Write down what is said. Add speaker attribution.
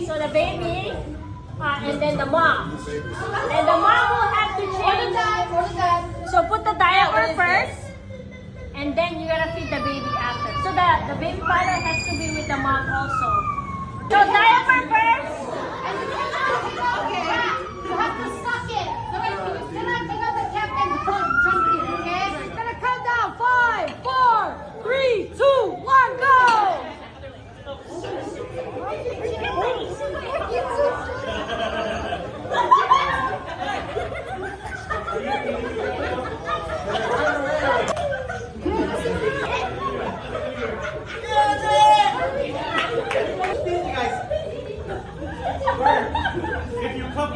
Speaker 1: So the baby, and then the mom. And the mom will have to change. So put the diaper first, and then you're gonna feed the baby after. So the baby father has to be with the mom also. So diaper first.
Speaker 2: You have to suck it. So wait, you cannot take out the cap and jump in, okay? We're gonna count down. 5, 4, 3, 2, 1, go!
Speaker 3: If you come